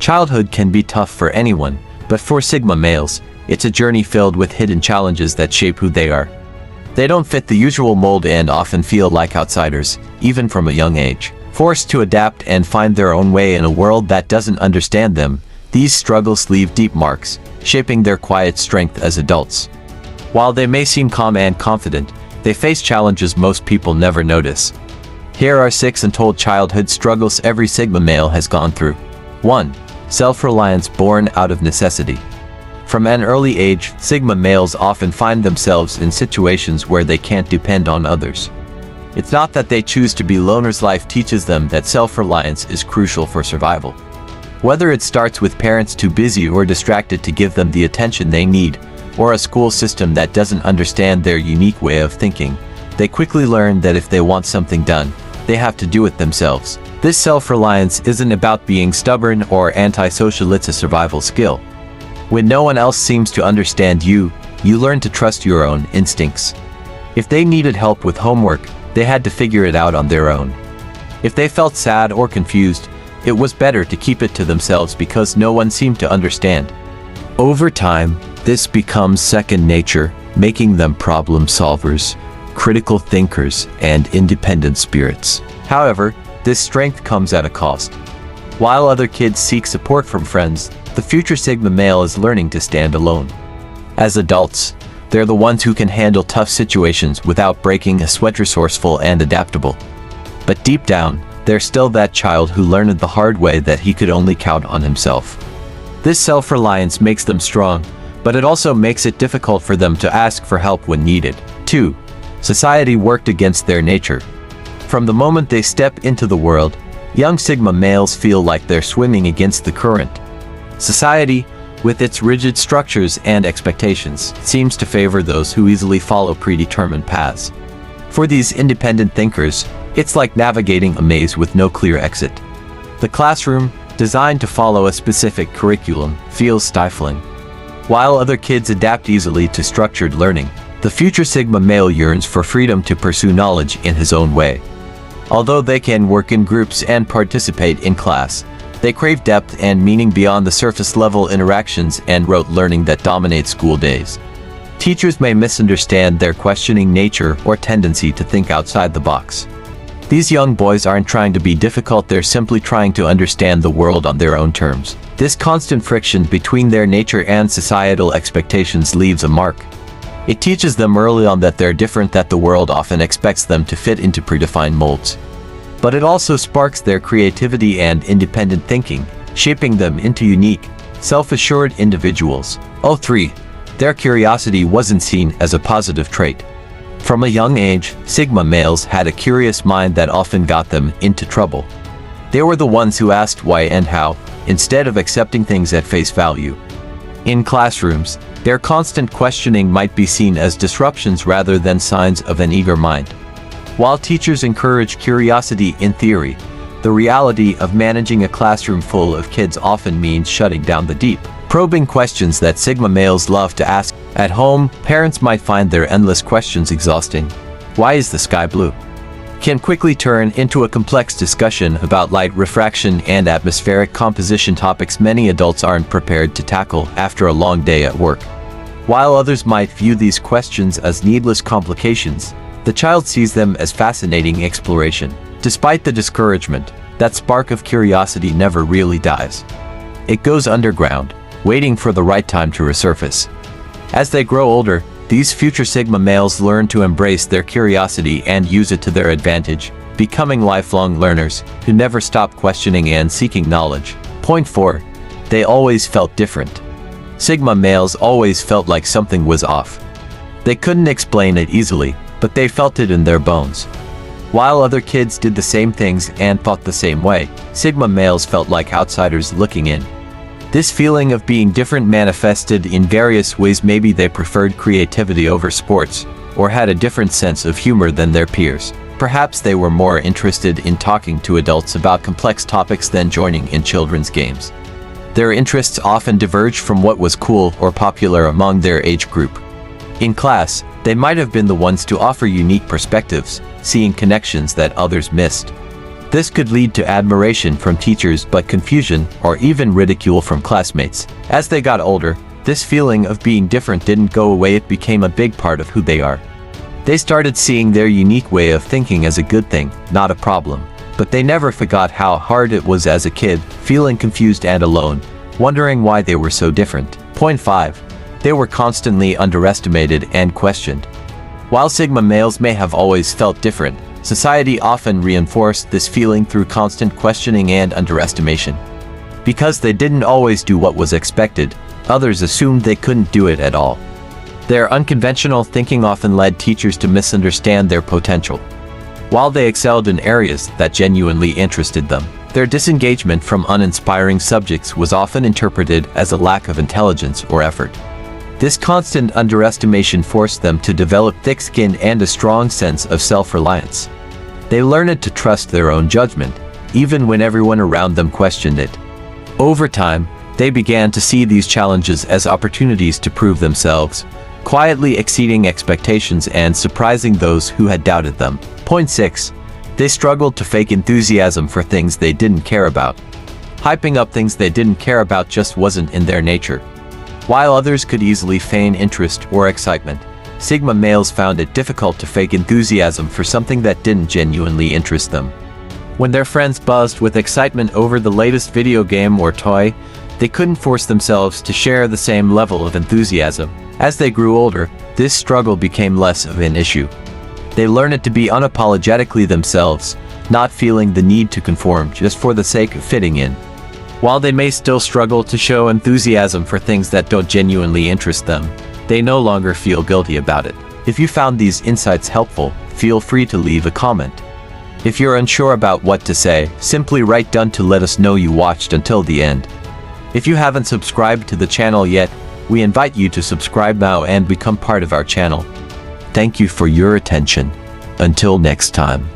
Childhood can be tough for anyone, but for Sigma males, it's a journey filled with hidden challenges that shape who they are. They don't fit the usual mold and often feel like outsiders, even from a young age. Forced to adapt and find their own way in a world that doesn't understand them, these struggles leave deep marks, shaping their quiet strength as adults. While they may seem calm and confident, they face challenges most people never notice. Here are 6 untold childhood struggles every Sigma male has gone through. 1. Self-reliance born out of necessity. From an early age, Sigma males often find themselves in situations where they can't depend on others. It's not that they choose to be loners. Life teaches them that self-reliance is crucial for survival. Whether it starts with parents too busy or distracted to give them the attention they need, or a school system that doesn't understand their unique way of thinking, they quickly learn that if they want something done, they have to do it themselves. This self-reliance isn't about being stubborn or antisocial, it's a survival skill. When no one else seems to understand you, you learn to trust your own instincts. If they needed help with homework, they had to figure it out on their own. If they felt sad or confused, it was better to keep it to themselves because no one seemed to understand. Over time, this becomes second nature, making them problem solvers, critical thinkers, and independent spirits. However, this strength comes at a cost. While other kids seek support from friends, the future Sigma male is learning to stand alone. As adults, they're the ones who can handle tough situations without breaking a sweat, resourceful and adaptable. But deep down, they're still that child who learned the hard way that he could only count on himself. This self-reliance makes them strong, but it also makes it difficult for them to ask for help when needed. 2. Society worked against their nature. From the moment they step into the world, young Sigma males feel like they're swimming against the current. Society, with its rigid structures and expectations, seems to favor those who easily follow predetermined paths. For these independent thinkers, it's like navigating a maze with no clear exit. The classroom, designed to follow a specific curriculum, feels stifling. While other kids adapt easily to structured learning, the future Sigma male yearns for freedom to pursue knowledge in his own way. Although they can work in groups and participate in class, they crave depth and meaning beyond the surface-level interactions and rote learning that dominate school days. Teachers may misunderstand their questioning nature or tendency to think outside the box. These young boys aren't trying to be difficult, they're simply trying to understand the world on their own terms. This constant friction between their nature and societal expectations leaves a mark. It teaches them early on that they're different, that the world often expects them to fit into predefined molds. But it also sparks their creativity and independent thinking, shaping them into unique, self-assured individuals. 3. Their curiosity wasn't seen as a positive trait. From a young age, Sigma males had a curious mind that often got them into trouble. They were the ones who asked why and how, instead of accepting things at face value. In classrooms, their constant questioning might be seen as disruptions rather than signs of an eager mind. While teachers encourage curiosity in theory, the reality of managing a classroom full of kids often means shutting down the deep, probing questions that Sigma males love to ask. At home, parents might find their endless questions exhausting. Why is the sky blue? Can quickly turn into a complex discussion about light, refraction, and atmospheric composition, topics many adults aren't prepared to tackle after a long day at work. While others might view these questions as needless complications, the child sees them as fascinating exploration. Despite the discouragement, that spark of curiosity never really dies. It goes underground, waiting for the right time to resurface. As they grow older, these future Sigma males learn to embrace their curiosity and use it to their advantage, becoming lifelong learners who never stop questioning and seeking knowledge. 4. They always felt different. Sigma males always felt like something was off. They couldn't explain it easily, but they felt it in their bones. While other kids did the same things and thought the same way, Sigma males felt like outsiders looking in. This feeling of being different manifested in various ways. Maybe they preferred creativity over sports, or had a different sense of humor than their peers. Perhaps they were more interested in talking to adults about complex topics than joining in children's games. Their interests often diverged from what was cool or popular among their age group. In class, they might have been the ones to offer unique perspectives, seeing connections that others missed. This could lead to admiration from teachers but confusion or even ridicule from classmates. As they got older, this feeling of being different didn't go away. It became a big part of who they are. They started seeing their unique way of thinking as a good thing, not a problem. But they never forgot how hard it was as a kid, feeling confused and alone, wondering why they were so different. Point 5. They were constantly underestimated and questioned. While Sigma males may have always felt different, society often reinforced this feeling through constant questioning and underestimation. Because they didn't always do what was expected, others assumed they couldn't do it at all. Their unconventional thinking often led teachers to misunderstand their potential. While they excelled in areas that genuinely interested them, their disengagement from uninspiring subjects was often interpreted as a lack of intelligence or effort. This constant underestimation forced them to develop thick skin and a strong sense of self-reliance. They learned to trust their own judgment, even when everyone around them questioned it. Over time, they began to see these challenges as opportunities to prove themselves, quietly exceeding expectations and surprising those who had doubted them. Point 6. They struggled to fake enthusiasm for things they didn't care about. Hyping up things they didn't care about just wasn't in their nature. While others could easily feign interest or excitement, Sigma males found it difficult to fake enthusiasm for something that didn't genuinely interest them. When their friends buzzed with excitement over the latest video game or toy, they couldn't force themselves to share the same level of enthusiasm. As they grew older, this struggle became less of an issue. They learned to be unapologetically themselves, not feeling the need to conform just for the sake of fitting in. While they may still struggle to show enthusiasm for things that don't genuinely interest them, they no longer feel guilty about it. If you found these insights helpful, feel free to leave a comment. If you're unsure about what to say, simply write "done" to let us know you watched until the end. If you haven't subscribed to the channel yet, we invite you to subscribe now and become part of our channel. Thank you for your attention. Until next time.